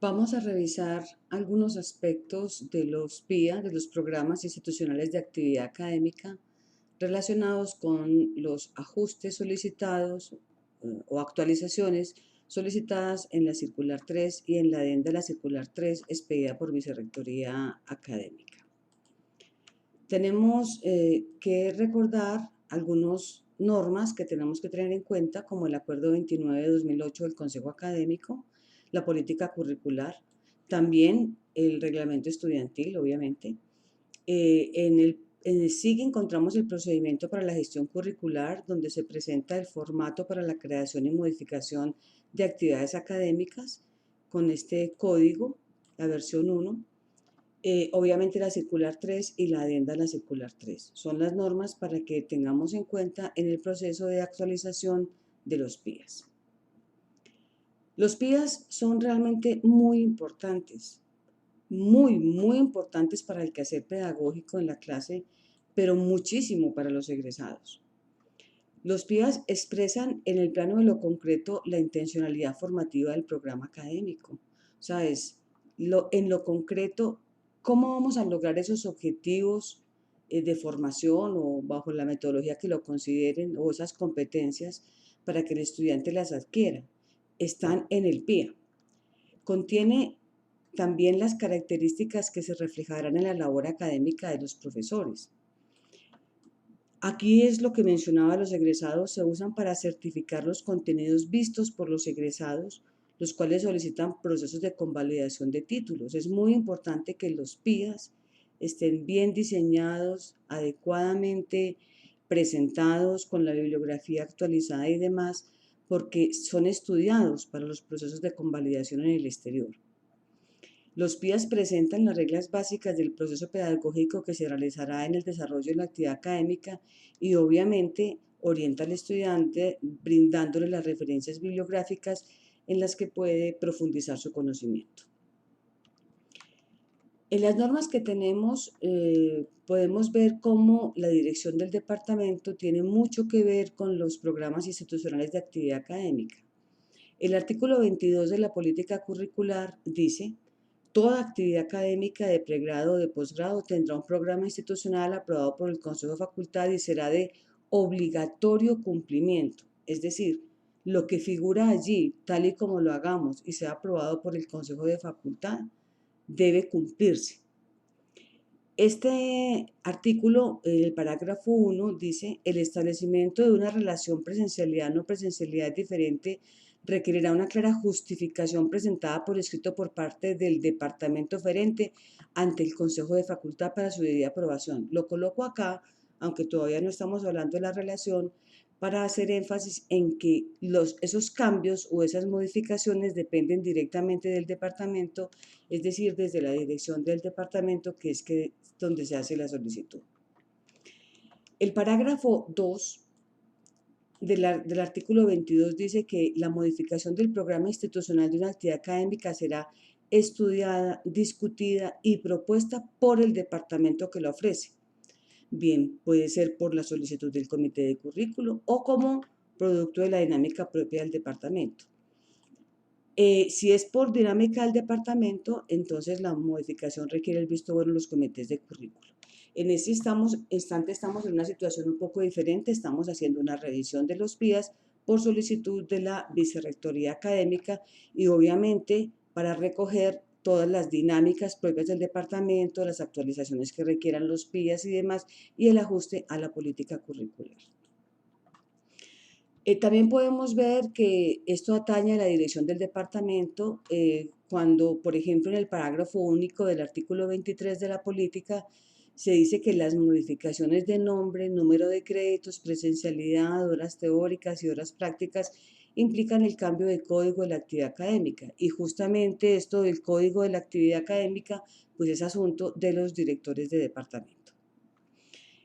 Vamos a revisar algunos aspectos de los PIA, de los programas institucionales de actividad académica, relacionados con los ajustes solicitados o actualizaciones solicitadas en la Circular 3 y en la adenda de la Circular 3 expedida por Vicerrectoría Académica. Tenemos que recordar algunas normas que tenemos que tener en cuenta, como el Acuerdo 29 de 2008 del Consejo Académico, la política curricular, también el reglamento estudiantil, obviamente. En el SIG encontramos el procedimiento para la gestión curricular, donde se presenta el formato para la creación y modificación de actividades académicas con este código, la versión 1. Obviamente la circular 3 y la adenda a la circular 3. Son las normas para que tengamos en cuenta en el proceso de actualización de los PIAs. Los PIAs son realmente muy importantes, muy importantes para el quehacer pedagógico en la clase, pero muchísimo para los egresados. Los PIAs expresan en el plano de lo concreto la intencionalidad formativa del programa académico. O sea, en lo concreto, cómo vamos a lograr esos objetivos de formación o bajo la metodología que lo consideren o esas competencias para que el estudiante las adquiera. Están en el PIA. Contiene también las características que se reflejarán en la labor académica de los profesores. Aquí es lo que mencionaba, los egresados se usan para certificar los contenidos vistos por los egresados, los cuales solicitan procesos de convalidación de títulos. Es muy importante que los PIAs estén bien diseñados, adecuadamente presentados, con la bibliografía actualizada y demás, porque son estudiados para los procesos de convalidación en el exterior. Los PIAs presentan las reglas básicas del proceso pedagógico que se realizará en el desarrollo de la actividad académica y obviamente orienta al estudiante brindándole las referencias bibliográficas en las que puede profundizar su conocimiento. En las normas que tenemos podemos ver cómo la dirección del departamento tiene mucho que ver con los programas institucionales de actividad académica. El artículo 22 de la política curricular dice: toda actividad académica de pregrado o de posgrado tendrá un programa institucional aprobado por el Consejo de Facultad y será de obligatorio cumplimiento. Es decir, lo que figura allí, tal y como lo hagamos y sea aprobado por el Consejo de Facultad, debe cumplirse. Este artículo, el parágrafo 1, dice: el establecimiento de una relación presencialidad-no presencialidad diferente requerirá una clara justificación presentada por escrito por parte del departamento oferente ante el Consejo de Facultad para su debida aprobación. Lo coloco acá, aunque todavía no estamos hablando de la relación, para hacer énfasis en que esos cambios o esas modificaciones dependen directamente del departamento, es decir, desde la dirección del departamento, que es donde se hace la solicitud. El parágrafo 2 del artículo 22 dice que la modificación del programa institucional de una actividad académica será estudiada, discutida y propuesta por el departamento que la ofrece. Bien, puede ser por la solicitud del comité de currículo o como producto de la dinámica propia del departamento. Si es por dinámica del departamento, entonces la modificación requiere el visto bueno de los comités de currículo. En este instante estamos en una situación un poco diferente, estamos haciendo una revisión de los PIAs por solicitud de la Vicerrectoría Académica y obviamente para recoger todas las dinámicas propias del departamento, las actualizaciones que requieran los PIAs y demás, y el ajuste a la política curricular. También podemos ver que esto atañe a la dirección del departamento cuando, por ejemplo, en el parágrafo único del artículo 23 de la política se dice que las modificaciones de nombre, número de créditos, presencialidad, horas teóricas y horas prácticas implican el cambio de código de la actividad académica. Y justamente esto del código de la actividad académica, pues es asunto de los directores de departamento.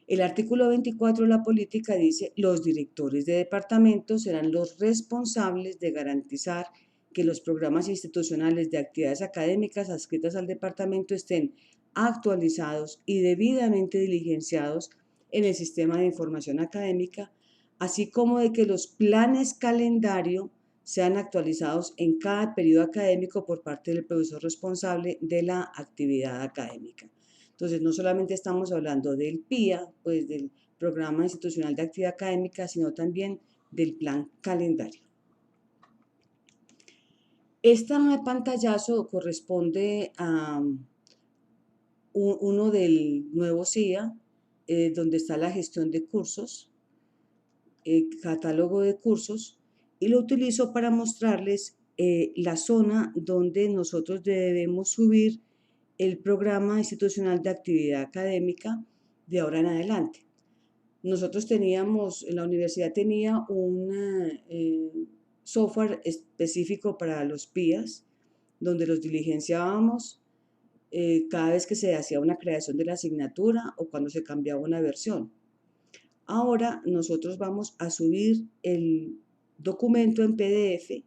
El artículo 24 de la política dice: los directores de departamento serán los responsables de garantizar que los programas institucionales de actividades académicas adscritas al departamento estén actualizados y debidamente diligenciados en el sistema de información académica, así como de que los planes calendario sean actualizados en cada periodo académico por parte del profesor responsable de la actividad académica. Entonces, no solamente estamos hablando del PIA, pues del Programa Institucional de Actividad Académica, sino también del plan calendario. Este pantallazo corresponde a uno del nuevo CIA, donde está la gestión de cursos, catálogo de cursos, y lo utilizo para mostrarles la zona donde nosotros debemos subir el programa institucional de actividad académica de ahora en adelante. Nosotros teníamos, la universidad tenía un software específico para los PIAs, donde los diligenciábamos cada vez que se hacía una creación de la asignatura o cuando se cambiaba una versión. Ahora nosotros vamos a subir el documento en PDF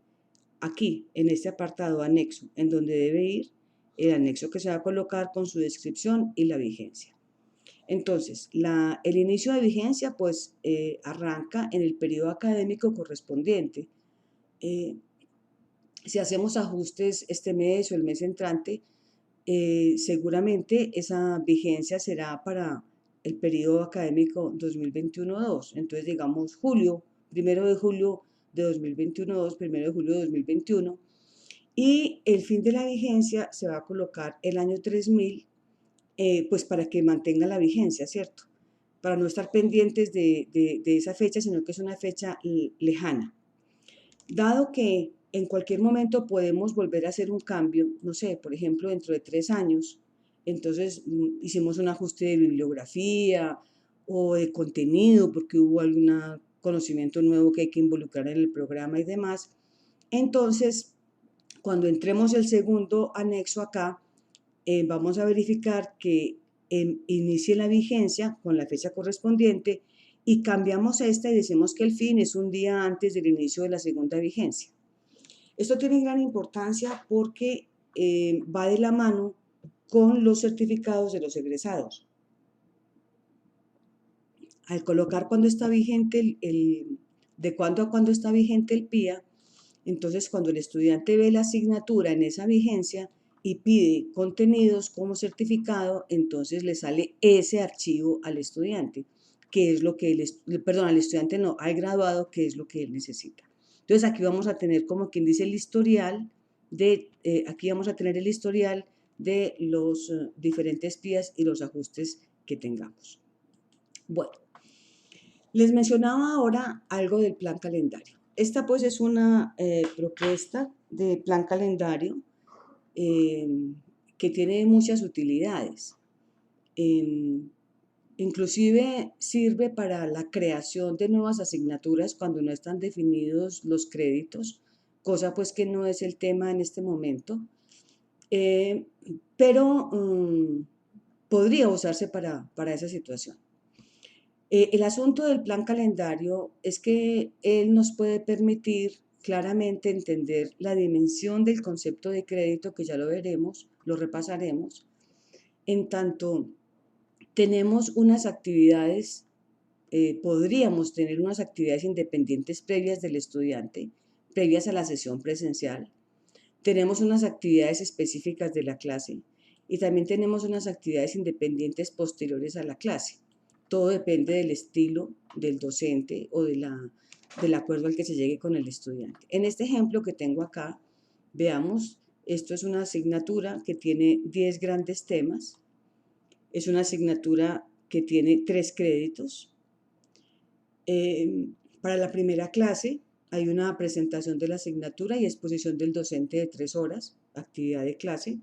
aquí, en este apartado anexo, en donde debe ir el anexo que se va a colocar con su descripción y la vigencia. Entonces, el inicio de vigencia pues arranca en el periodo académico correspondiente. Si hacemos ajustes este mes o el mes entrante, seguramente esa vigencia será para el periodo académico 2021-2. Entonces, digamos, julio, 1 de julio de 2021-2, 1 de julio de 2021. Y el fin de la vigencia se va a colocar el año 3000, pues para que mantenga la vigencia, ¿cierto? Para no estar pendientes de esa fecha, sino que es una fecha lejana. Dado que en cualquier momento podemos volver a hacer un cambio, no sé, por ejemplo, dentro de 3 años, entonces hicimos un ajuste de bibliografía o de contenido porque hubo algún conocimiento nuevo que hay que involucrar en el programa y demás. Entonces, cuando entremos el segundo anexo acá, vamos a verificar que inicie la vigencia con la fecha correspondiente y cambiamos esta y decimos que el fin es un día antes del inicio de la segunda vigencia. Esto tiene gran importancia porque va de la mano con los certificados de los egresados. Al colocar cuándo está vigente de cuándo a cuándo está vigente el PIA, entonces cuando el estudiante ve la asignatura en esa vigencia y pide contenidos como certificado, entonces le sale ese archivo al estudiante, que es lo que al estudiante no, al graduado, que es lo que él necesita. Entonces aquí vamos a tener como quien dice el historial aquí vamos a tener el historial de los diferentes PIAs y los ajustes que tengamos. Bueno, les mencionaba ahora algo del plan calendario. Esta pues es una propuesta de plan calendario que tiene muchas utilidades. Inclusive sirve para la creación de nuevas asignaturas cuando no están definidos los créditos, cosa pues que no es el tema en este momento, pero podría usarse para esa situación. El asunto del plan calendario es que él nos puede permitir claramente entender la dimensión del concepto de crédito, que ya lo veremos, lo repasaremos, en tanto tenemos unas actividades, podríamos tener unas actividades independientes previas del estudiante, previas a la sesión presencial, tenemos unas actividades específicas de la clase y también tenemos unas actividades independientes posteriores a la clase. Todo depende del estilo del docente o del acuerdo al que se llegue con el estudiante. En este ejemplo que tengo acá, veamos, esto es una asignatura que tiene 10 grandes temas. Es una asignatura que tiene 3 créditos. Para la primera clase hay una presentación de la asignatura y exposición del docente de 3 horas, actividad de clase,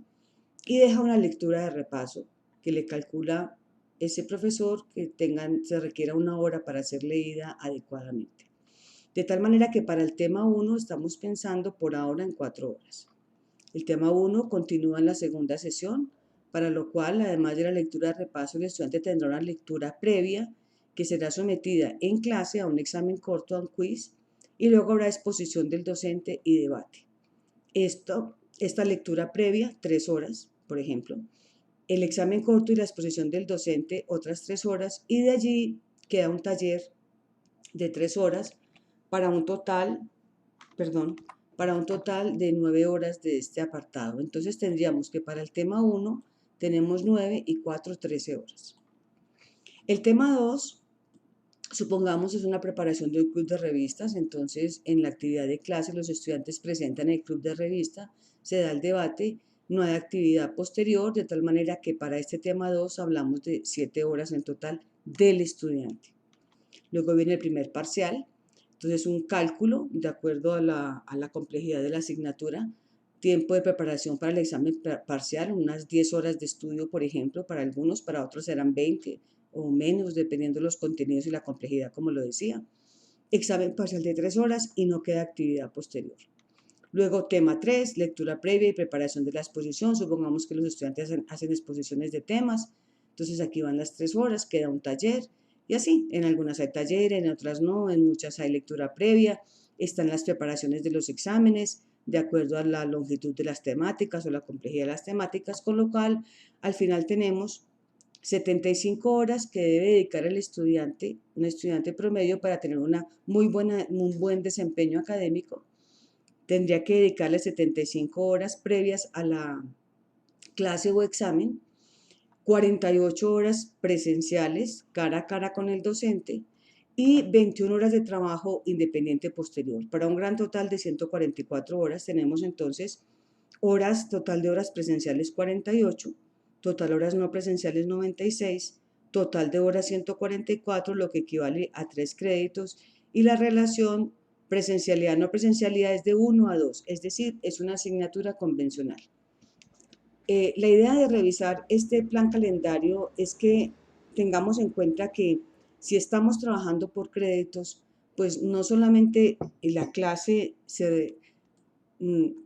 y deja una lectura de repaso que le calcula ese profesor que se requiera 1 hora para ser leída adecuadamente. De tal manera que para el tema 1 estamos pensando por ahora en 4 horas. El tema 1 continúa en la segunda sesión, para lo cual, además de la lectura de repaso, el estudiante tendrá una lectura previa que será sometida en clase a un examen corto, a un quiz, y luego habrá exposición del docente y debate. Esta lectura previa, 3 horas, por ejemplo, el examen corto y la exposición del docente otras 3 horas y de allí queda un taller de 3 horas para un total perdón, para un total de 9 horas de este apartado. Entonces tendríamos que para el tema 1 tenemos 9 y 4, 13 horas. El tema 2, supongamos, es una preparación de un club de revistas. Entonces en la actividad de clase los estudiantes presentan el club de revista, se da el debate, no hay actividad posterior, de tal manera que para este tema 2 hablamos de 7 horas en total del estudiante. Luego viene el primer parcial. Entonces, un cálculo de acuerdo a la complejidad de la asignatura, tiempo de preparación para el examen parcial, unas 10 horas de estudio, por ejemplo, para algunos, para otros serán 20 o menos, dependiendo de los contenidos y la complejidad, como lo decía. Examen parcial de 3 horas y no queda actividad posterior. Luego, tema 3, lectura previa y preparación de la exposición. Supongamos que los estudiantes hacen exposiciones de temas. Entonces, aquí van las 3 horas, queda un taller. Y así, en algunas hay taller, en otras no, en muchas hay lectura previa. Están las preparaciones de los exámenes, de acuerdo a la longitud de las temáticas o la complejidad de las temáticas, con lo cual, al final tenemos 75 horas que debe dedicar el estudiante, un estudiante promedio, para tener un buen desempeño académico. Tendría que dedicarle 75 horas previas a la clase o examen, 48 horas presenciales cara a cara con el docente y 21 horas de trabajo independiente posterior. Para un gran total de 144 horas tenemos entonces total de horas presenciales 48, total horas no presenciales 96, total de horas 144, lo que equivale a 3 créditos, y la relación presencialidad no presencialidad es de 1 a 2, es decir, es una asignatura convencional. La idea de revisar este plan calendario es que tengamos en cuenta que si estamos trabajando por créditos, pues no solamente la clase se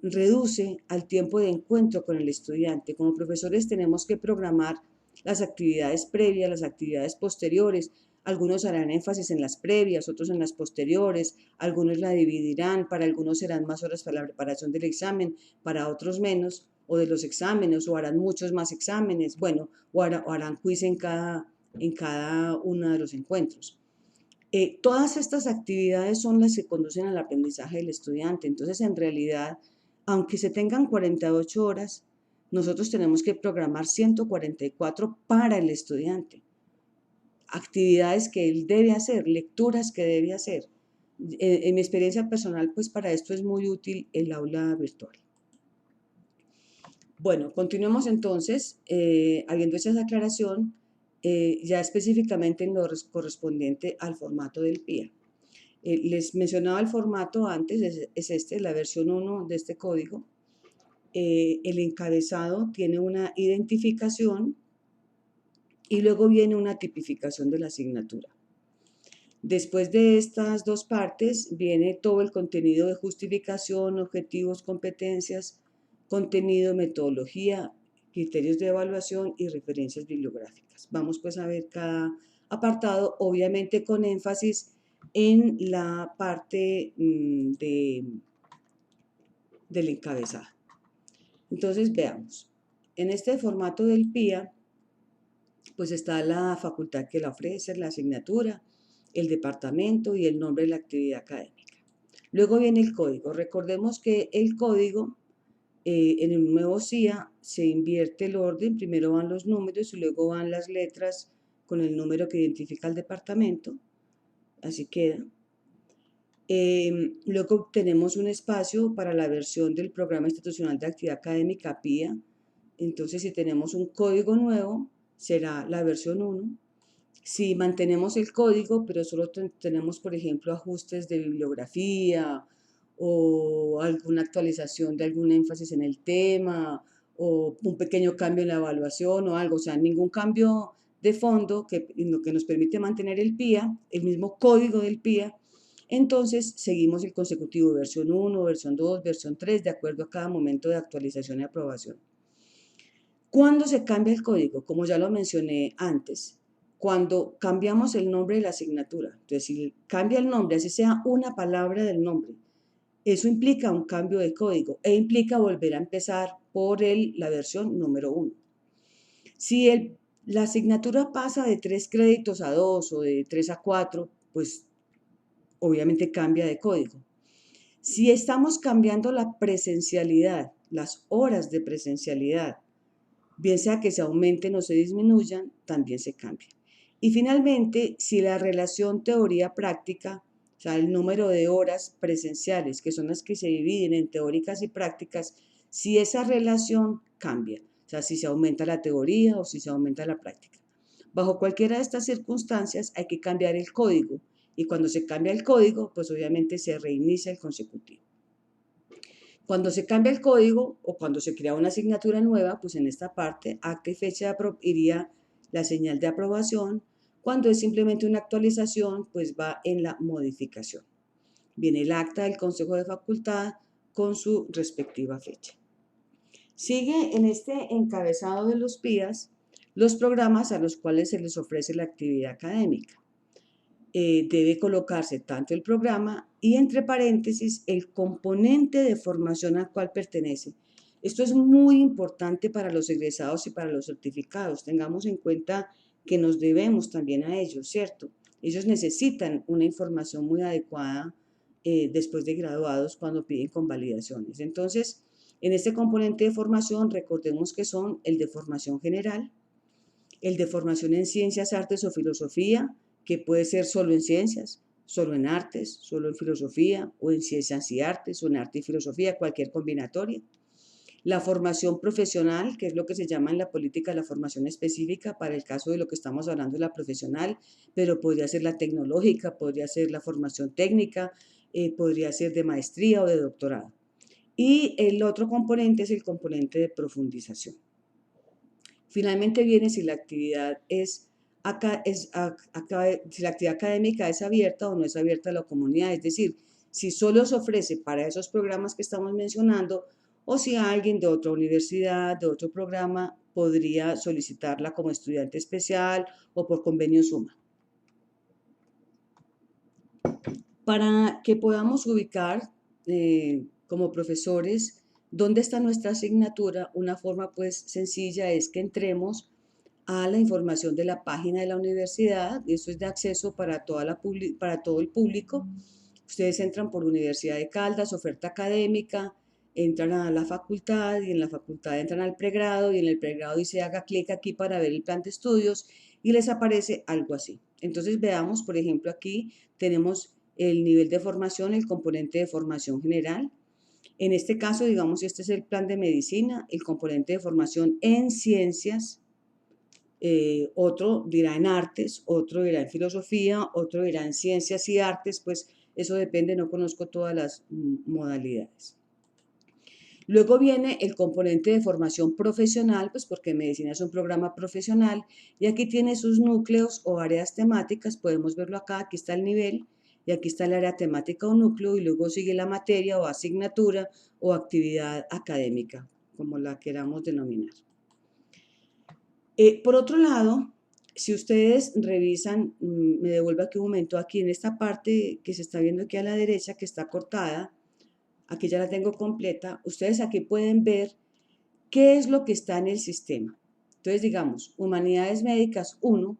reduce al tiempo de encuentro con el estudiante. Como profesores tenemos que programar las actividades previas, las actividades posteriores. Algunos harán énfasis en las previas, otros en las posteriores, algunos la dividirán, para algunos serán más horas para la preparación del examen, para otros menos, o de los exámenes, o harán muchos más exámenes, bueno, o harán quiz en cada uno de los encuentros. Todas estas actividades son las que conducen al aprendizaje del estudiante. Entonces, en realidad, aunque se tengan 48 horas, nosotros tenemos que programar 144 para el estudiante. Actividades que él debe hacer, lecturas que debe hacer. En mi experiencia personal, pues para esto es muy útil el aula virtual. Bueno, continuemos entonces, habiendo hecho esa aclaración, ya específicamente en lo correspondiente al formato del PIA. Les mencionaba el formato antes, es este, la versión 1 de este código. El encabezado tiene una identificación y luego viene una tipificación de la asignatura. Después de estas dos partes viene todo el contenido de justificación, objetivos, competencias, contenido, metodología, criterios de evaluación y referencias bibliográficas. Vamos pues a ver cada apartado, obviamente con énfasis en la parte del encabezado. Entonces veamos, en este formato del PIA, pues está la facultad que la ofrece, la asignatura, el departamento y el nombre de la actividad académica. Luego viene el código. Recordemos que el código en el nuevo CIA se invierte el orden, primero van los números y luego van las letras con el número que identifica el departamento, así queda. Luego tenemos un espacio para la versión del Programa Institucional de Actividad Académica PIA. Entonces, si tenemos un código nuevo, será la versión 1. Si mantenemos el código, pero solo tenemos, por ejemplo, ajustes de bibliografía o alguna actualización de algún énfasis en el tema o un pequeño cambio en la evaluación o algo, o sea, ningún cambio de fondo lo que nos permite mantener el PIA, el mismo código del PIA, entonces seguimos el consecutivo versión 1, versión 2, versión 3, de acuerdo a cada momento de actualización y aprobación. ¿Cuándo se cambia el código? Como ya lo mencioné antes, cuando cambiamos el nombre de la asignatura. Entonces, si cambia el nombre, así sea una palabra del nombre, eso implica un cambio de código e implica volver a empezar por la versión número 1. Si la asignatura pasa de 3 créditos a 2 o de 3 a 4, pues obviamente cambia de código. Si estamos cambiando la presencialidad, las horas de presencialidad, bien sea que se aumenten o se disminuyan, también se cambia. Y finalmente, si la relación teoría-práctica, o sea, el número de horas presenciales, que son las que se dividen en teóricas y prácticas, si esa relación cambia, o sea, si se aumenta la teoría o si se aumenta la práctica. Bajo cualquiera de estas circunstancias hay que cambiar el código y cuando se cambia el código, pues obviamente se reinicia el consecutivo. Cuando se cambia el código o cuando se crea una asignatura nueva, pues en esta parte, ¿a qué fecha iría la señal de aprobación? Cuando es simplemente una actualización, pues va en la modificación. Viene el acta del Consejo de Facultad con su respectiva fecha. Sigue en este encabezado de los PIAs los programas a los cuales se les ofrece la actividad académica. Debe colocarse tanto el programa y entre paréntesis el componente de formación al cual pertenece. Esto es muy importante para los egresados y para los certificados. Tengamos en cuenta que nos debemos también a ellos, ¿cierto? Ellos necesitan una información muy adecuada después de graduados cuando piden convalidaciones. Entonces, en este componente de formación, recordemos que son el de formación general, el de formación en ciencias, artes o filosofía, que puede ser solo en ciencias, solo en artes, solo en filosofía, o en ciencias y artes, o en arte y filosofía, cualquier combinatoria. La formación profesional, que es lo que se llama en la política la formación específica, para el caso de lo que estamos hablando de la profesional, pero podría ser la tecnológica, podría ser la formación técnica, podría ser de maestría o de doctorado. Y el otro componente es el componente de profundización. Finalmente viene si la actividad si la actividad académica es abierta o no es abierta a la comunidad, es decir, si solo se ofrece para esos programas que estamos mencionando o si alguien de otra universidad, de otro programa, podría solicitarla como estudiante especial o por convenio suma. Para que podamos ubicar como profesores dónde está nuestra asignatura, una forma pues sencilla es que entremos a la información de la página de la universidad, y eso es de acceso para todo el público. Ustedes entran por Universidad de Caldas, oferta académica, entran a la facultad y en la facultad entran al pregrado y en el pregrado dice haga clic aquí para ver el plan de estudios y les aparece algo así. Entonces veamos, por ejemplo, aquí tenemos el nivel de formación, el componente de formación general. En este caso, digamos, este es el plan de medicina, el componente de formación en ciencias, otro dirá en artes, otro dirá en filosofía, otro dirá en ciencias y artes, pues eso depende, no conozco todas las modalidades. Luego viene el componente de formación profesional, pues porque medicina es un programa profesional y aquí tiene sus núcleos o áreas temáticas, podemos verlo acá, aquí está el nivel y aquí está el área temática o núcleo y luego sigue la materia o asignatura o actividad académica, como la queramos denominar. Por otro lado, si ustedes revisan, me devuelvo aquí un momento, aquí en esta parte que se está viendo aquí a la derecha, que está cortada, aquí ya la tengo completa, ustedes aquí pueden ver qué es lo que está en el sistema. Entonces, digamos, Humanidades Médicas 1,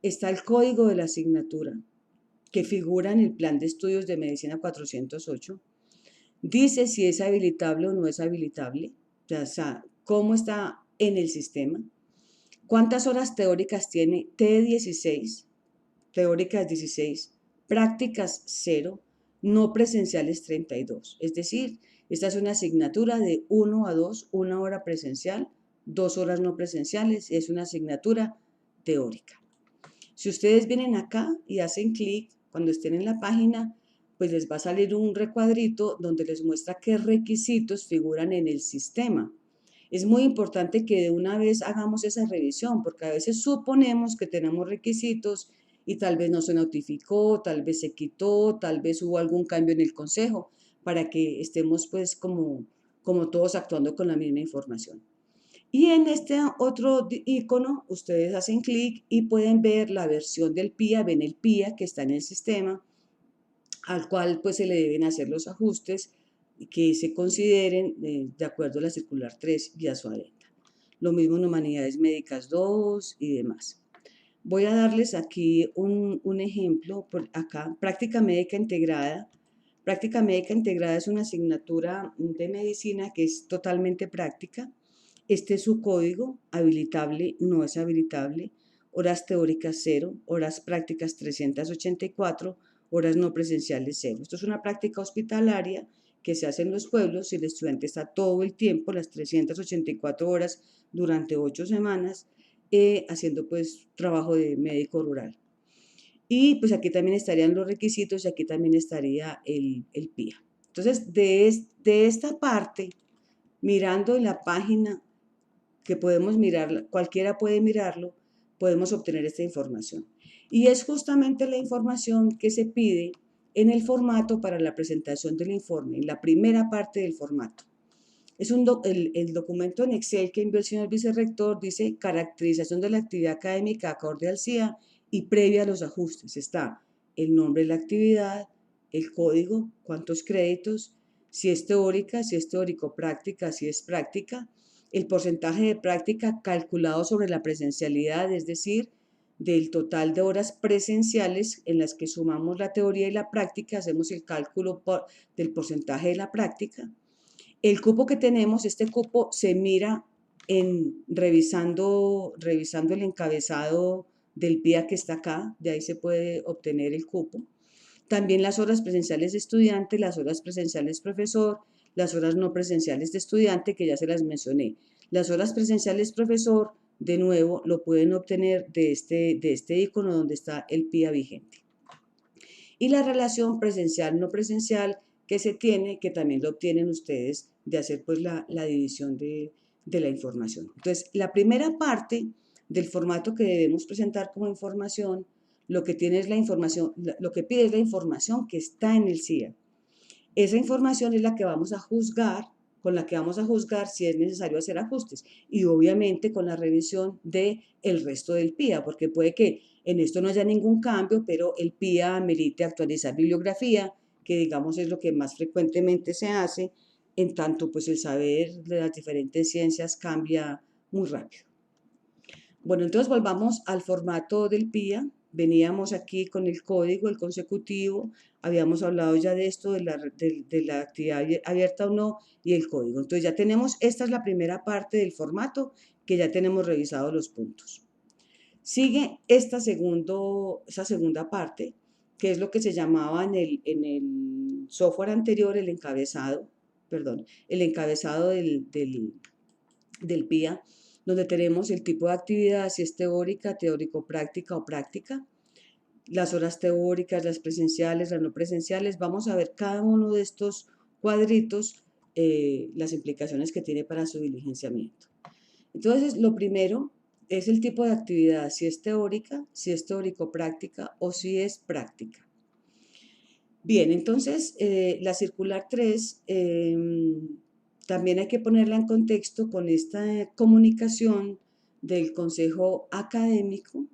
está el código de la asignatura, que figura en el plan de estudios de medicina 408. Dice si es habilitable o no es habilitable, o sea, cómo está en el sistema. ¿Cuántas horas teóricas tiene? T16, teóricas 16, prácticas 0, no presenciales 32. Es decir, esta es una asignatura de 1 a 2, 1 hora presencial, 2 horas no presenciales, es una asignatura teórica. Si ustedes vienen acá y hacen clic, cuando estén en la página, pues les va a salir un recuadrito donde les muestra qué requisitos figuran en el sistema. Es muy importante que de una vez hagamos esa revisión, porque a veces suponemos que tenemos requisitos y tal vez no se notificó, tal vez se quitó, tal vez hubo algún cambio en el consejo, para que estemos pues como todos actuando con la misma información. Y en este otro icono, ustedes hacen clic y pueden ver la versión del PIA, ven el PIA que está en el sistema, al cual pues se le deben hacer los ajustes que se consideren de acuerdo a la circular 3 y a su adenda. Lo mismo en Humanidades Médicas 2 y demás. Voy a darles aquí un ejemplo, por acá, práctica médica integrada, Práctica médica integrada es una asignatura de medicina que es totalmente práctica. Este es su código: habilitable, no es habilitable, horas teóricas 0, horas prácticas 384, horas no presenciales 0. Esto es una práctica hospitalaria que se hace en los pueblos y el estudiante está todo el tiempo, las 384 horas durante 8 semanas, haciendo pues trabajo de médico rural. Y pues aquí también estarían los requisitos y aquí también estaría el PIA. Entonces, de esta parte, mirando en la página que podemos mirar, cualquiera puede mirarlo, podemos obtener esta información. Y es justamente la información que se pide en el formato para la presentación del informe, en la primera parte del formato. Es el documento en Excel que envió el señor vicerrector, dice caracterización de la actividad académica acorde al CIA y previa a los ajustes. Está el nombre de la actividad, el código, cuántos créditos, si es teórica, si es teórico-práctica, si es práctica, el porcentaje de práctica calculado sobre la presencialidad, es decir, del total de horas presenciales en las que sumamos la teoría y la práctica, hacemos el cálculo del porcentaje de la práctica. El cupo que tenemos, este cupo se mira revisando el encabezado del PIA que está acá, de ahí se puede obtener el cupo. También las horas presenciales de estudiante, las horas presenciales profesor, las horas no presenciales de estudiante, que ya se las mencioné. Las horas presenciales profesor, de nuevo, lo pueden obtener de este icono donde está el PIA vigente. Y la relación presencial-no presencial que se tiene, que también lo obtienen ustedes de hacer pues la división de la información. Entonces, la primera parte del formato que debemos presentar como información, lo que tiene es la información, lo que pide es la información que está en el CIA. Esa información es la que vamos a juzgar, con la que vamos a juzgar si es necesario hacer ajustes y obviamente con la revisión de el resto del PIA, porque puede que en esto no haya ningún cambio, pero el PIA amerite actualizar bibliografía, que digamos es lo que más frecuentemente se hace, en tanto pues el saber de las diferentes ciencias cambia muy rápido. Bueno, entonces volvamos al formato del PIA. Veníamos aquí con el código, el consecutivo, habíamos hablado ya de esto, de la actividad abierta o no, y el código. Entonces ya tenemos, esta es la primera parte del formato, que ya tenemos revisados los puntos. Sigue esa segunda parte, que es lo que se llamaba en el software anterior el encabezado, perdón, el encabezado del PIA, donde tenemos el tipo de actividad, si es teórica, teórico-práctica o práctica, las horas teóricas, las presenciales, las no presenciales. Vamos a ver cada uno de estos cuadritos, las implicaciones que tiene para su diligenciamiento. Entonces, lo primero es el tipo de actividad, si es teórica, si es teórico-práctica o si es práctica. Bien, entonces, la circular 3 también hay que ponerla en contexto con esta comunicación del Consejo Académico,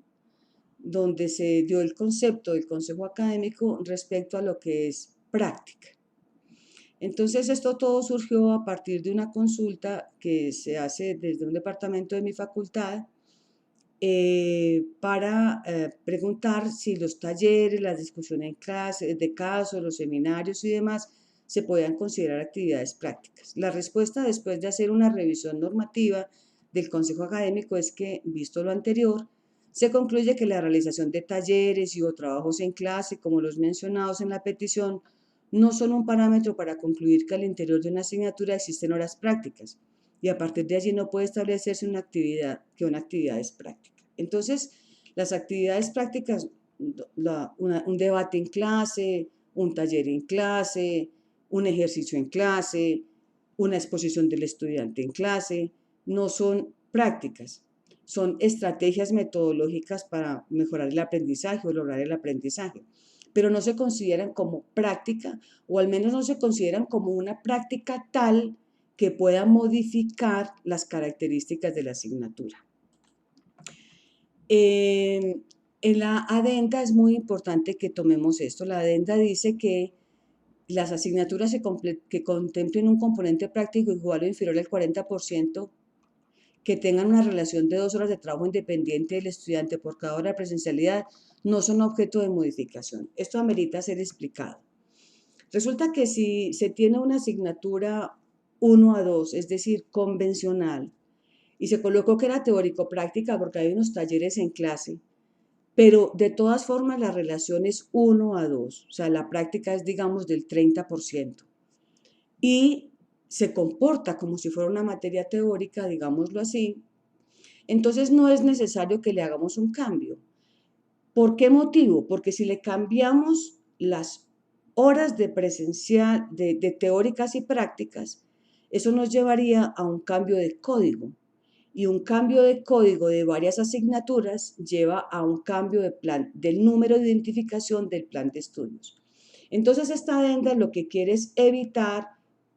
donde se dio el concepto del Consejo Académico respecto a lo que es práctica. Entonces, esto todo surgió a partir de una consulta que se hace desde un departamento de mi facultad para preguntar si los talleres, las discusiones en clase, de casos, los seminarios y demás se podían considerar actividades prácticas. La respuesta después de hacer una revisión normativa del Consejo Académico es que, visto lo anterior, se concluye que la realización de talleres y o trabajos en clase, como los mencionados en la petición, no son un parámetro para concluir que al interior de una asignatura existen horas prácticas y a partir de allí no puede establecerse una actividad es práctica. Entonces, las actividades prácticas, un debate en clase, un taller en clase, un ejercicio en clase, una exposición del estudiante en clase, no son prácticas, son estrategias metodológicas para mejorar el aprendizaje o lograr el aprendizaje, pero no se consideran como práctica, o al menos no se consideran como una práctica tal que pueda modificar las características de la asignatura. En la adenda es muy importante que tomemos esto. La adenda dice que las asignaturas que contemplen un componente práctico igual o inferior al 40%, que tengan una relación de 2 horas de trabajo independiente del estudiante por cada hora de presencialidad, no son objeto de modificación. Esto amerita ser explicado. Resulta que si se tiene una asignatura 1 a 2, es decir, convencional, y se colocó que era teórico-práctica porque hay unos talleres en clase, pero de todas formas la relación es 1 a 2, o sea, la práctica es, digamos, del 30%. Y se comporta como si fuera una materia teórica, digámoslo así, entonces no es necesario que le hagamos un cambio. ¿Por qué motivo? Porque si le cambiamos las horas de presencial, de teóricas y prácticas, eso nos llevaría a un cambio de código. Y un cambio de código de varias asignaturas lleva a un cambio de plan, del número de identificación del plan de estudios. Entonces, esta adenda lo que quiere es evitar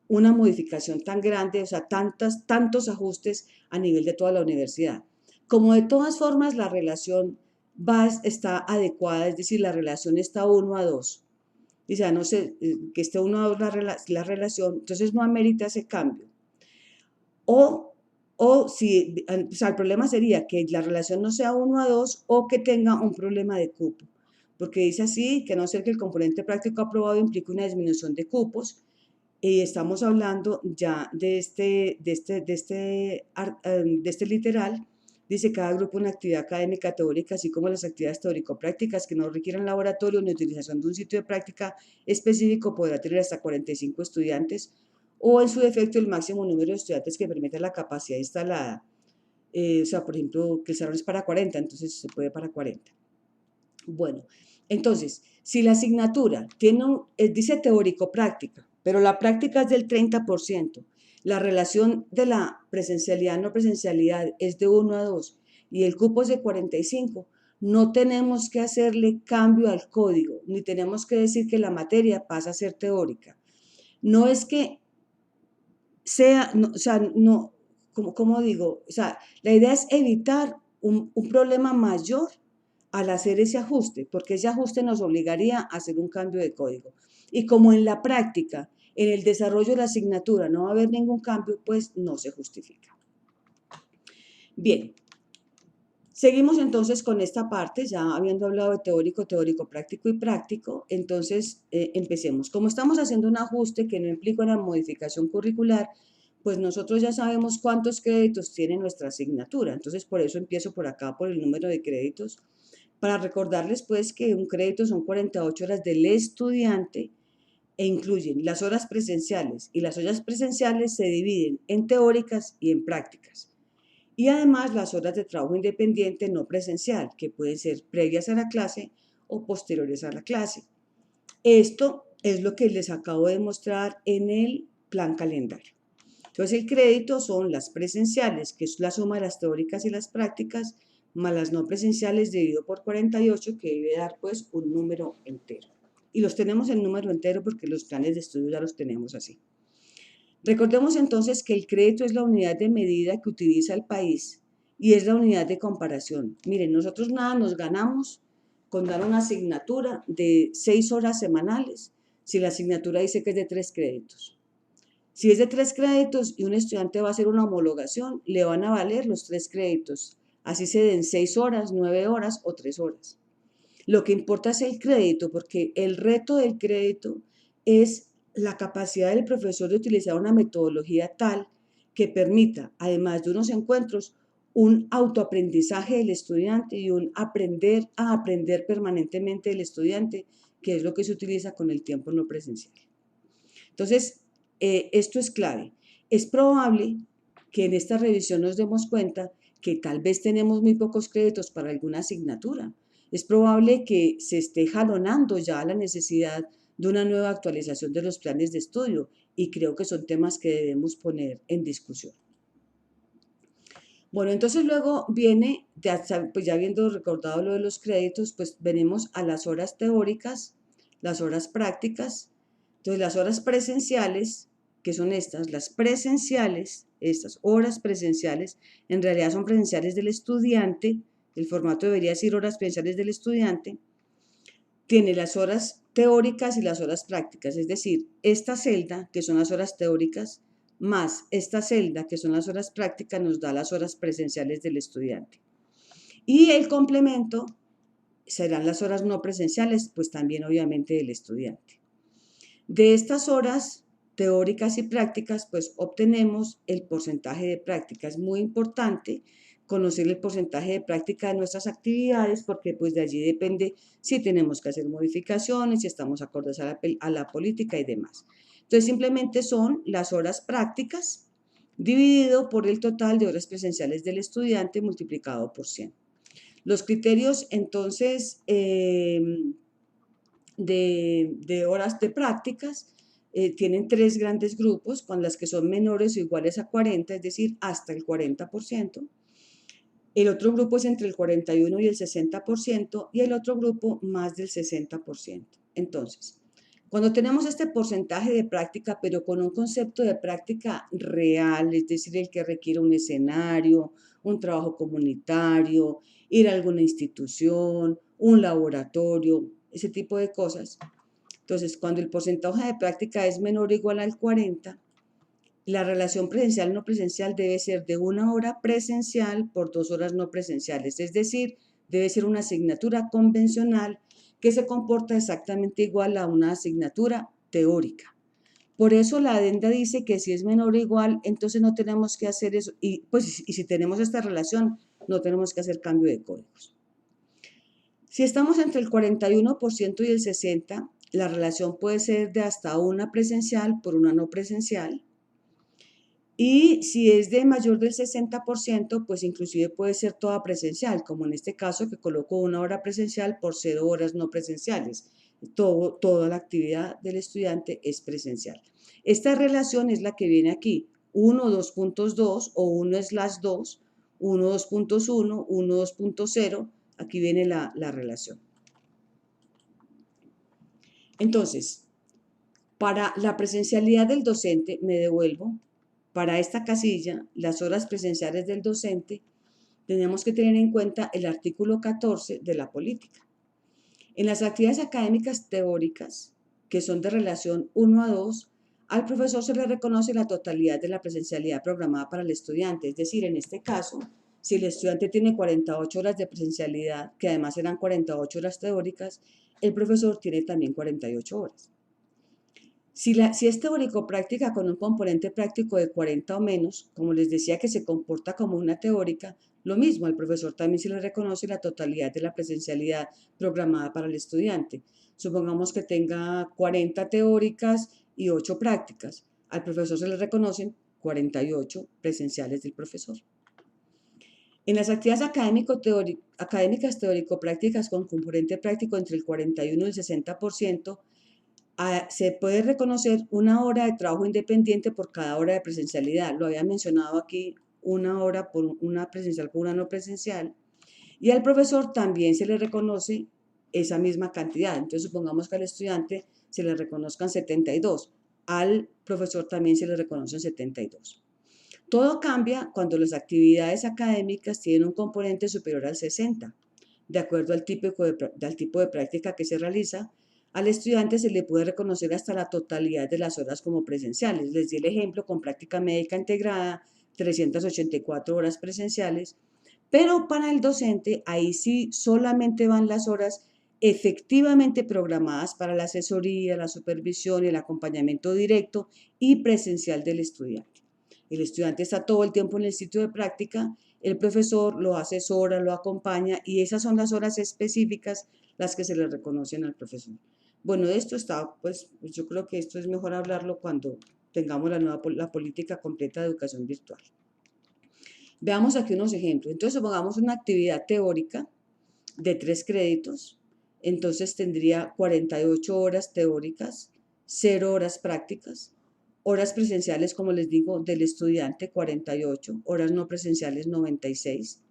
una modificación tan grande, o sea, tantos ajustes a nivel de toda la universidad. Como de todas formas la relación está adecuada, es decir, la relación está 1 a 2, o sea, no sé, que esté 1 a 2 la relación, entonces no amerita ese cambio. O si, o sea, el problema sería que la relación no sea 1 a 2 o que tenga un problema de cupo, porque dice así, que a no ser que el componente práctico aprobado implique una disminución de cupos, y estamos hablando ya de este literal, dice cada grupo una actividad académica teórica, así como las actividades teórico-prácticas que no requieran laboratorio ni utilización de un sitio de práctica específico podrá tener hasta 45 estudiantes o en su defecto el máximo número de estudiantes que permita la capacidad instalada. O sea, por ejemplo, que el salón es para 40, entonces se puede para 40. Bueno, entonces, si la asignatura dice teórico-práctica, pero la práctica es del 30%, la relación de la presencialidad no presencialidad es de 1 a 2 y el cupo es de 45, no tenemos que hacerle cambio al código, ni tenemos que decir que la materia pasa a ser teórica. No es que sea, no, o sea, no, como digo, o sea, la idea es evitar un problema mayor al hacer ese ajuste, porque ese ajuste nos obligaría a hacer un cambio de código. Y como en la práctica, en el desarrollo de la asignatura no va a haber ningún cambio, pues no se justifica. Bien, seguimos entonces con esta parte, ya habiendo hablado de teórico, teórico, práctico y práctico, entonces empecemos. Como estamos haciendo un ajuste que no implica una modificación curricular, pues nosotros ya sabemos cuántos créditos tiene nuestra asignatura. Entonces, por eso empiezo por acá, por el número de créditos, para recordarles pues que un crédito son 48 horas del estudiante e incluyen las horas presenciales, y las horas presenciales se dividen en teóricas y en prácticas. Y además las horas de trabajo independiente no presencial, que pueden ser previas a la clase o posteriores a la clase. Esto es lo que les acabo de mostrar en el plan calendario. Entonces el crédito son las presenciales, que es la suma de las teóricas y las prácticas, más las no presenciales dividido por 48, que debe dar pues un número entero. Y los tenemos en número entero porque los planes de estudio ya los tenemos así. Recordemos entonces que el crédito es la unidad de medida que utiliza el país y es la unidad de comparación. Miren, nosotros nada nos ganamos con dar una asignatura de 6 horas semanales si la asignatura dice que es de 3 créditos. Si es de 3 créditos y un estudiante va a hacer una homologación, le van a valer los 3 créditos, así se den 6 horas, 9 horas o 3 horas. Lo que importa es el crédito, porque el reto del crédito es la capacidad del profesor de utilizar una metodología tal que permita, además de unos encuentros, un autoaprendizaje del estudiante y un aprender a aprender permanentemente del estudiante, que es lo que se utiliza con el tiempo no presencial. Entonces, esto es clave. Es probable que en esta revisión nos demos cuenta que tal vez tenemos muy pocos créditos para alguna asignatura. Es probable que se esté jalonando ya la necesidad de una nueva actualización de los planes de estudio y creo que son temas que debemos poner en discusión. Bueno, entonces luego viene, pues ya habiendo recordado lo de los créditos, pues venimos a las horas teóricas, las horas prácticas. Entonces las horas presenciales, que son estas, las presenciales, estas horas presenciales, en realidad son presenciales del estudiante, el formato debería decir horas presenciales del estudiante, tiene las horas teóricas y las horas prácticas, es decir, esta celda, que son las horas teóricas, más esta celda, que son las horas prácticas, nos da las horas presenciales del estudiante. Y el complemento serán las horas no presenciales, pues también obviamente del estudiante. De estas horas teóricas y prácticas, pues obtenemos el porcentaje de práctica. Es muy importante conocer el porcentaje de práctica de nuestras actividades porque pues de allí depende si tenemos que hacer modificaciones, si estamos acordes a la política y demás. Entonces simplemente son las horas prácticas dividido por el total de horas presenciales del estudiante multiplicado por 100. Los criterios entonces de horas de prácticas tienen tres grandes grupos, con las que son menores o iguales a 40, es decir, hasta el 40%. El otro grupo es entre el 41 y el 60% y el otro grupo más del 60%. Entonces, cuando tenemos este porcentaje de práctica, pero con un concepto de práctica real, es decir, el que requiere un escenario, un trabajo comunitario, ir a alguna institución, un laboratorio, ese tipo de cosas. Entonces, cuando el porcentaje de práctica es menor o igual al 40, la relación presencial no presencial debe ser de 1 hora presencial por 2 horas no presenciales, es decir, debe ser una asignatura convencional que se comporta exactamente igual a una asignatura teórica. Por eso la adenda dice que si es menor o igual, entonces no tenemos que hacer eso, y si tenemos esta relación, no tenemos que hacer cambio de códigos. Si estamos entre el 41% y el 60%, la relación puede ser de hasta una presencial por una no presencial. Y si es de mayor del 60%, pues inclusive puede ser toda presencial, como en este caso que coloco 1 hora presencial por 0 horas no presenciales. Toda la actividad del estudiante es presencial. Esta relación es la que viene aquí, 1 2.2 o 1/2, 1 2.1, 1 2.0, aquí viene la relación. Entonces, para la presencialidad del docente, me devuelvo. Para esta casilla, las horas presenciales del docente, tenemos que tener en cuenta el artículo 14 de la política. En las actividades académicas teóricas, que son de relación 1 a 2, al profesor se le reconoce la totalidad de la presencialidad programada para el estudiante. Es decir, en este caso, si el estudiante tiene 48 horas de presencialidad, que además eran 48 horas teóricas, el profesor tiene también 48 horas. Si es teórico-práctica con un componente práctico de 40 o menos, como les decía que se comporta como una teórica, lo mismo, al profesor también se le reconoce la totalidad de la presencialidad programada para el estudiante. Supongamos que tenga 40 teóricas y 8 prácticas. Al profesor se le reconocen 48 presenciales del profesor. En las actividades académicas teórico-prácticas con componente práctico entre el 41 y el 60%, se puede reconocer 1 hora de trabajo independiente por cada hora de presencialidad. Lo había mencionado aquí, 1 hora por una presencial por una no presencial. Y al profesor también se le reconoce esa misma cantidad. Entonces, supongamos que al estudiante se le reconozcan 72. Al profesor también se le reconocen 72. Todo cambia cuando las actividades académicas tienen un componente superior al 60. De acuerdo al tipo de práctica que se realiza, al estudiante se le puede reconocer hasta la totalidad de las horas como presenciales. Les di el ejemplo con práctica médica integrada, 384 horas presenciales, pero para el docente ahí sí solamente van las horas efectivamente programadas para la asesoría, la supervisión, el acompañamiento directo y presencial del estudiante. El estudiante está todo el tiempo en el sitio de práctica, el profesor lo asesora, lo acompaña y esas son las horas específicas las que se le reconocen al profesor. Bueno, de esto está, pues yo creo que esto es mejor hablarlo cuando tengamos la política completa de educación virtual. Veamos aquí unos ejemplos. Entonces, supongamos una actividad teórica de 3 créditos, entonces tendría 48 horas teóricas, 0 horas prácticas, horas presenciales, como les digo, del estudiante 48, horas no presenciales 96,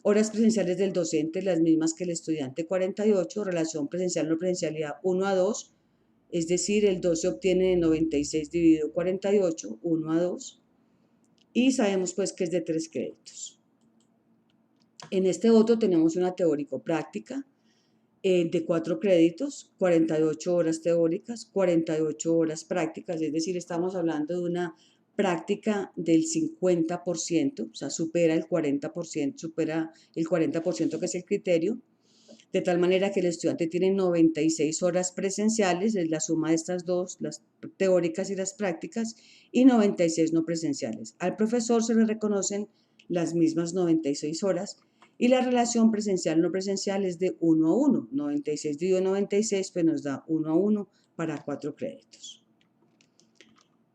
horas presenciales del docente las mismas que el estudiante 48, relación presencial no presencialidad 1 a 2, es decir, el 12 obtiene 96 dividido 48, 1 a 2, y sabemos pues que es de 3 créditos. En este otro tenemos una teórico-práctica de 4 créditos, 48 horas teóricas, 48 horas prácticas, es decir, estamos hablando de una práctica del 50%, o sea, supera el 40%, supera el 40% que es el criterio. de tal manera que el estudiante tiene 96 horas presenciales, es la suma de estas dos, las teóricas y las prácticas, y 96 no presenciales. Al profesor se le reconocen las mismas 96 horas y la relación presencial-no presencial es de 1 a 1. 96 dividido 96 pues nos da 1 a 1 para 4 créditos.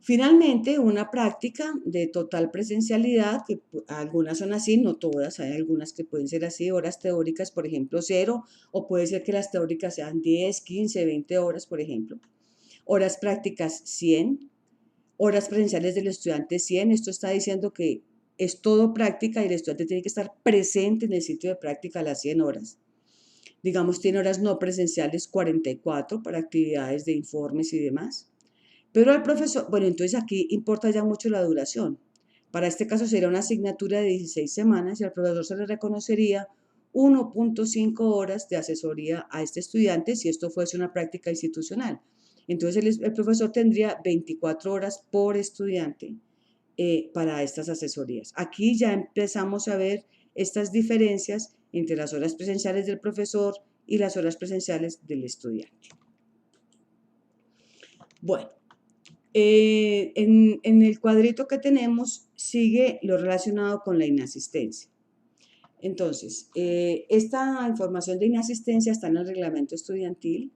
Finalmente, una práctica de total presencialidad, que algunas son así, no todas, hay algunas que pueden ser así, horas teóricas, por ejemplo, 0, o puede ser que las teóricas sean 10, 15, 20 horas, por ejemplo. Horas prácticas 100, horas presenciales del estudiante 100, esto está diciendo que es todo práctica y el estudiante tiene que estar presente en el sitio de práctica a las 100 horas. Digamos, tiene horas no presenciales 44 para actividades de informes y demás. Pero al profesor, bueno, entonces aquí importa ya mucho la duración. Para este caso sería una asignatura de 16 semanas y al profesor se le reconocería 1.5 horas de asesoría a este estudiante si esto fuese una práctica institucional. Entonces el profesor tendría 24 horas por estudiante para estas asesorías. Aquí ya empezamos a ver estas diferencias entre las horas presenciales del profesor y las horas presenciales del estudiante. Bueno. En el cuadrito que tenemos sigue lo relacionado con la inasistencia. Entonces, esta información de inasistencia está en el reglamento estudiantil.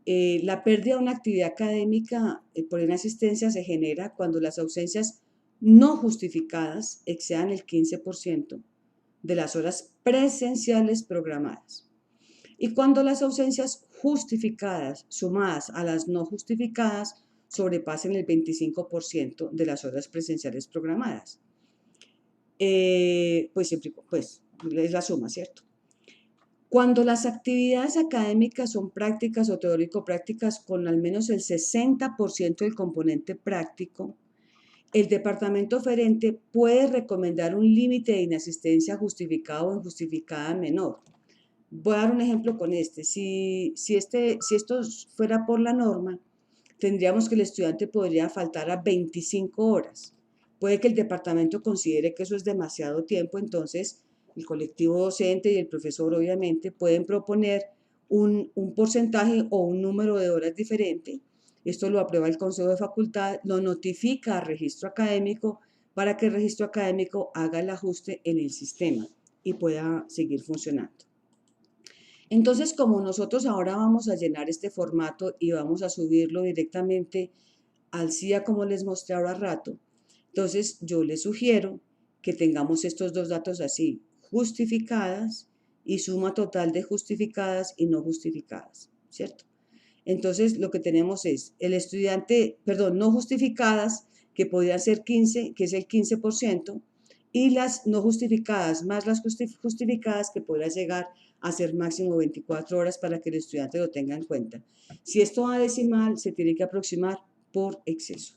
La pérdida de una actividad académica por inasistencia se genera cuando las ausencias no justificadas excedan el 15% de las horas presenciales programadas. Y cuando las ausencias justificadas sumadas a las no justificadas sobrepasen el 25% de las horas presenciales programadas. Pues es la suma, ¿cierto? Cuando las actividades académicas son prácticas o teórico-prácticas con al menos el 60% del componente práctico, el departamento oferente puede recomendar un límite de inasistencia justificada o injustificada menor. Voy a dar un ejemplo con este. Si esto fuera por la norma, tendríamos que el estudiante podría faltar a 25 horas. Puede que el departamento considere que eso es demasiado tiempo, entonces el colectivo docente y el profesor obviamente pueden proponer un porcentaje o un número de horas diferente. Esto lo aprueba el Consejo de Facultad, lo notifica al registro académico para que el registro académico haga el ajuste en el sistema y pueda seguir funcionando. Entonces, como nosotros ahora vamos a llenar este formato y vamos a subirlo directamente al CIA como les mostré ahora rato, entonces yo les sugiero que tengamos estos dos datos así, justificadas y suma total de justificadas y no justificadas, ¿cierto? Entonces, lo que tenemos es el estudiante, perdón, no justificadas, que podrían ser 15, que es el 15%, y las no justificadas más las justificadas, que podría llegar a ser máximo 24 horas para que el estudiante lo tenga en cuenta. Si esto va a decimal, se tiene que aproximar por exceso.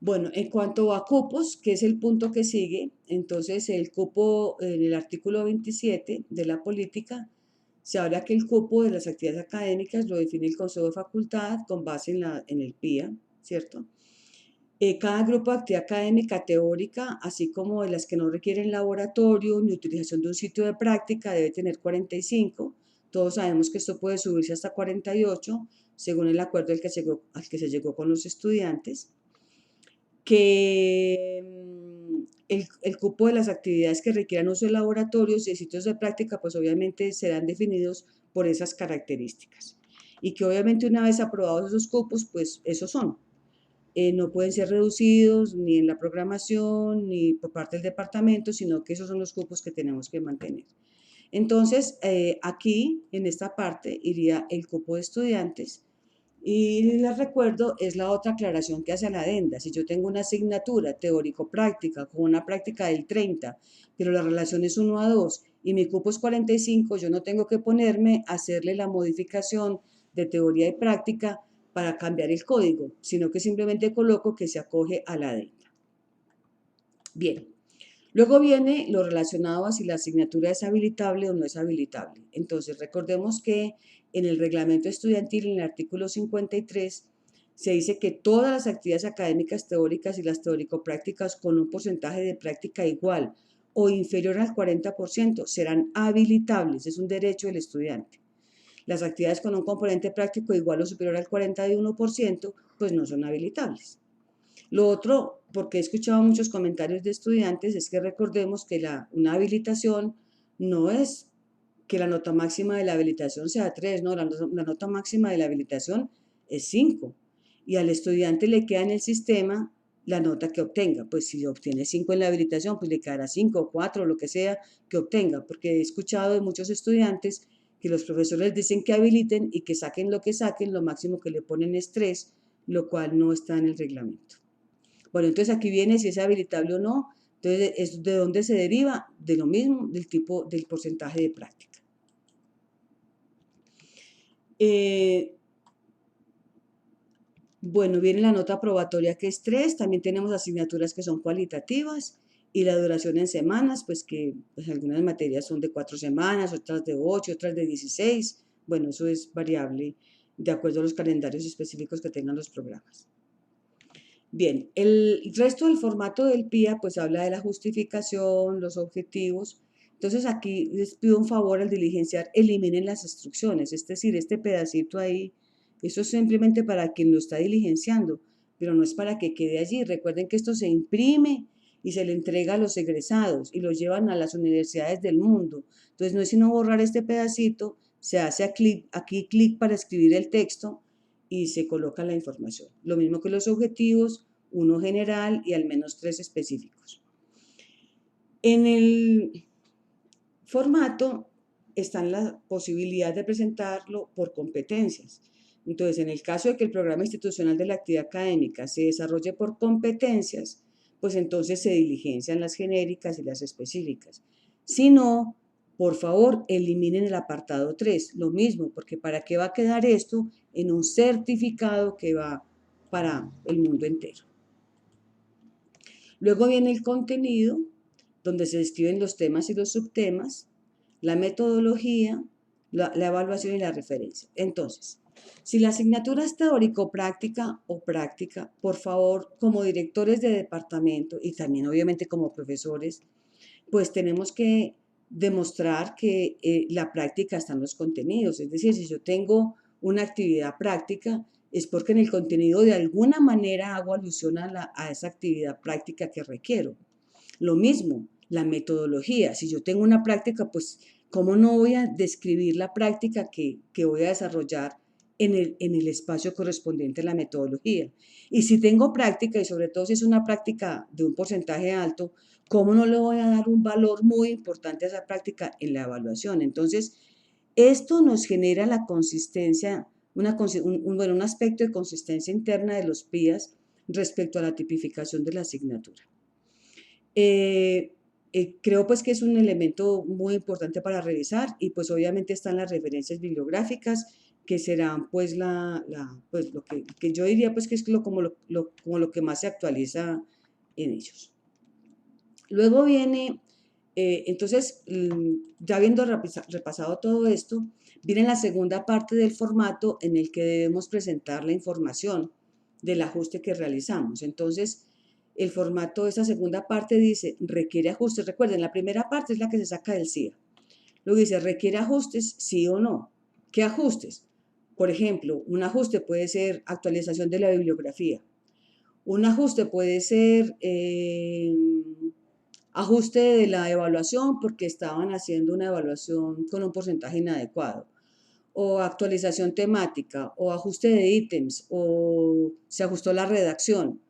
Bueno, en cuanto a cupos, que es el punto que sigue, entonces el cupo en el artículo 27 de la política, se habla que el cupo de las actividades académicas lo define el Consejo de Facultad con base en el PIA, ¿cierto? Cada grupo de actividad académica teórica, así como de las que no requieren laboratorio ni utilización de un sitio de práctica, debe tener 45. Todos sabemos que esto puede subirse hasta 48, según el acuerdo al que se llegó con los estudiantes. Que el cupo de las actividades que requieran uso de laboratorios y de sitios de práctica, pues obviamente serán definidos por esas características. Y que obviamente una vez aprobados esos cupos, pues esos son. No pueden ser reducidos ni en la programación ni por parte del departamento, sino que esos son los cupos que tenemos que mantener. Entonces, aquí en esta parte iría el cupo de estudiantes y les recuerdo, es la otra aclaración que hace la adenda. Si yo tengo una asignatura teórico-práctica con una práctica del 30, pero la relación es 1 a 2 y mi cupo es 45, yo no tengo que ponerme a hacerle la modificación de teoría y práctica para cambiar el código, sino que simplemente coloco que se acoge a la adenda. Bien, luego viene lo relacionado a si la asignatura es habilitable o no es habilitable. Entonces, recordemos que en el reglamento estudiantil, en el artículo 53, se dice que todas las actividades académicas teóricas y las teórico-prácticas con un porcentaje de práctica igual o inferior al 40% serán habilitables, es un derecho del estudiante. Las actividades con un componente práctico igual o superior al 41%, pues no son habilitables. Lo otro, porque he escuchado muchos comentarios de estudiantes, es que recordemos que una habilitación no es que la nota máxima de la habilitación sea 3, no, la nota máxima de la habilitación es 5. Y al estudiante le queda en el sistema la nota que obtenga. Pues si obtiene 5 en la habilitación, pues le quedará 5, 4, lo que sea que obtenga, porque he escuchado de muchos estudiantes que los profesores dicen que habiliten y que saquen lo que saquen, lo máximo que le ponen es 3, lo cual no está en el reglamento. Bueno, entonces aquí viene si es habilitable o no. Entonces, ¿de dónde se deriva? De lo mismo, del porcentaje de práctica. Bueno, viene la nota probatoria que es 3, también tenemos asignaturas que son cualitativas y la duración en semanas, pues que pues algunas materias son de 4 semanas, otras de 8, otras de 16. Bueno, eso es variable de acuerdo a los calendarios específicos que tengan los programas. Bien, el resto del formato del PIA pues habla de la justificación, los objetivos. Entonces aquí les pido un favor al diligenciar, eliminen las instrucciones, es decir, este pedacito ahí, eso es simplemente para quien lo está diligenciando, pero no es para que quede allí. Recuerden que esto se imprime y se le entrega a los egresados y los llevan a las universidades del mundo. Entonces no es sino borrar este pedacito, se hace aquí clic para escribir el texto y se coloca la información. Lo mismo que los objetivos, uno general y al menos 3 específicos. En el formato está la posibilidad de presentarlo por competencias. Entonces, en el caso de que el programa institucional de la actividad académica se desarrolle por competencias, pues entonces se diligencian las genéricas y las específicas. Si no, por favor, eliminen el apartado 3, lo mismo, porque ¿para qué va a quedar esto en un certificado que va para el mundo entero? Luego viene el contenido, donde se describen los temas y los subtemas, la metodología, la evaluación y la referencia. Entonces, si la asignatura es teórico-práctica o práctica, por favor, como directores de departamento y también obviamente como profesores, pues tenemos que demostrar que la práctica está en los contenidos. Es decir, si yo tengo una actividad práctica, es porque en el contenido de alguna manera hago alusión a esa actividad práctica que requiero. Lo mismo, la metodología. Si yo tengo una práctica, pues, ¿cómo no voy a describir la práctica que voy a desarrollar en el espacio correspondiente a la metodología? Y si tengo práctica, y sobre todo si es una práctica de un porcentaje alto, ¿cómo no le voy a dar un valor muy importante a esa práctica en la evaluación? Entonces, esto nos genera la consistencia, un aspecto de consistencia interna de los PIAs respecto a la tipificación de la asignatura. Creo pues que es un elemento muy importante para revisar y pues obviamente están las referencias bibliográficas que serán pues, pues lo que yo diría pues que es como lo que más se actualiza en ellos. Luego viene, entonces, ya habiendo repasado todo esto, viene la segunda parte del formato en el que debemos presentar la información del ajuste que realizamos. Entonces, el formato de esa segunda parte dice, requiere ajustes. Recuerden, la primera parte es la que se saca del CIA. Luego dice, requiere ajustes, sí o no. ¿Qué ajustes? Por ejemplo, un ajuste puede ser actualización de la bibliografía. Un ajuste puede ser ajuste de la evaluación porque estaban haciendo una evaluación con un porcentaje inadecuado, o actualización temática, o ajuste de ítems, o se ajustó la redacción,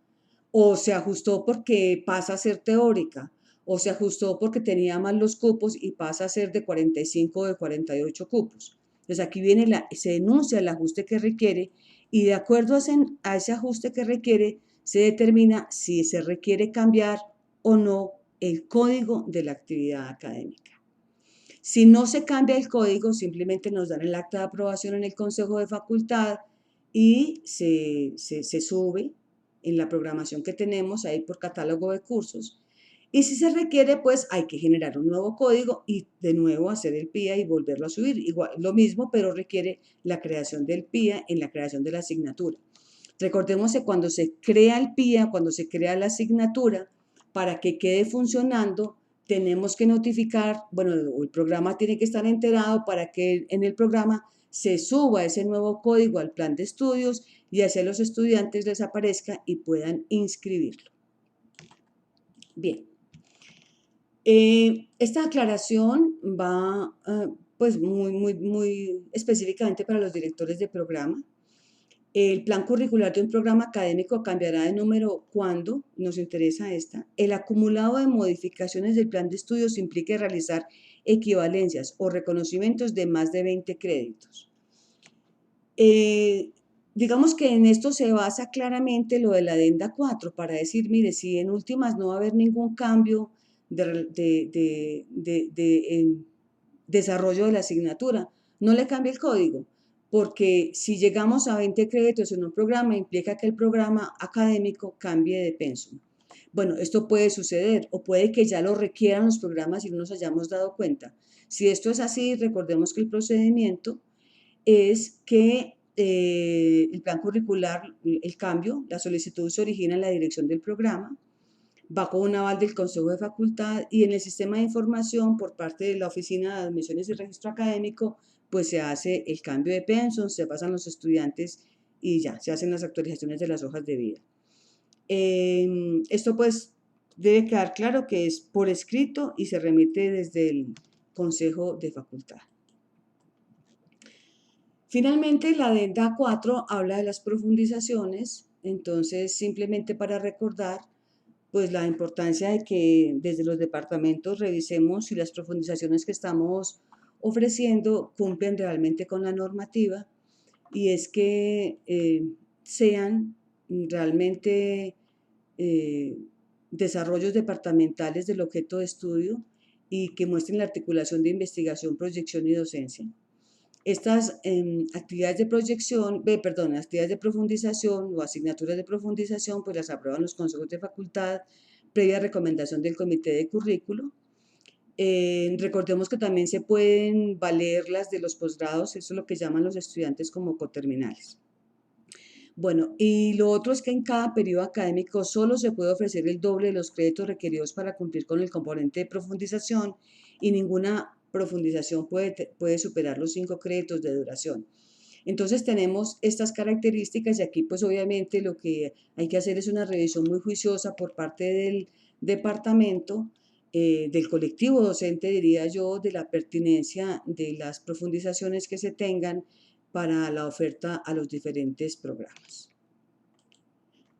o se ajustó porque pasa a ser teórica, o se ajustó porque tenía mal los cupos y pasa a ser de 45 o de 48 cupos. Entonces aquí se denuncia el ajuste que requiere y de acuerdo a ese ajuste que requiere se determina si se requiere cambiar o no el código de la actividad académica. Si no se cambia el código, simplemente nos dan el acta de aprobación en el Consejo de Facultad y se sube en la programación que tenemos ahí por catálogo de cursos. Y si se requiere, pues hay que generar un nuevo código y de nuevo hacer el PIA y volverlo a subir. Igual, lo mismo, pero requiere la creación del PIA en la creación de la asignatura. Recordemos que cuando se crea el PIA, cuando se crea la asignatura, para que quede funcionando, tenemos que notificar, bueno, el programa tiene que estar enterado para que en el programa se suba ese nuevo código al plan de estudios y así a los estudiantes les aparezca y puedan inscribirlo. Bien, esta aclaración va pues muy específicamente para los directores de programa. El plan curricular de un programa académico cambiará de número cuando, nos interesa esta, el acumulado de modificaciones del plan de estudios implique realizar equivalencias o reconocimientos de más de 20 créditos. Digamos que en esto se basa claramente lo de la adenda 4 para decir, mire, si en últimas no va a haber ningún cambio de desarrollo de la asignatura, no le cambie el código, porque si llegamos a 20 créditos en un programa, implica que el programa académico cambie de pensum. Bueno, esto puede suceder o puede que ya lo requieran los programas y no nos hayamos dado cuenta. Si esto es así, recordemos que el procedimiento es que el plan curricular, el cambio, la solicitud se origina en la dirección del programa, va con un aval del Consejo de Facultad y en el sistema de información por parte de la Oficina de Admisiones y Registro Académico, pues se hace el cambio de pensum, se pasan los estudiantes y ya, se hacen las actualizaciones de las hojas de vida. Esto pues debe quedar claro que es por escrito y se remite desde el Consejo de Facultad. Finalmente, la adenda 4 habla de las profundizaciones, entonces simplemente para recordar pues la importancia de que desde los departamentos revisemos si las profundizaciones que estamos ofreciendo cumplen realmente con la normativa y es que sean realmente desarrollos departamentales del objeto de estudio y que muestren la articulación de investigación, proyección y docencia. Estas actividades de proyección, actividades de profundización o asignaturas de profundización, pues las aprueban los consejos de facultad previa recomendación del comité de currículo. Recordemos que también se pueden valer las de los posgrados, eso es lo que llaman los estudiantes como coterminales. Bueno, y lo otro es que en cada periodo académico solo se puede ofrecer el doble de los créditos requeridos para cumplir con el componente de profundización y ninguna profundización puede superar los 5 créditos de duración. Entonces tenemos estas características y aquí pues obviamente lo que hay que hacer es una revisión muy juiciosa por parte del departamento, del colectivo docente diría yo, de la pertinencia de las profundizaciones que se tengan para la oferta a los diferentes programas.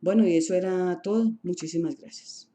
Bueno, y eso era todo. Muchísimas gracias.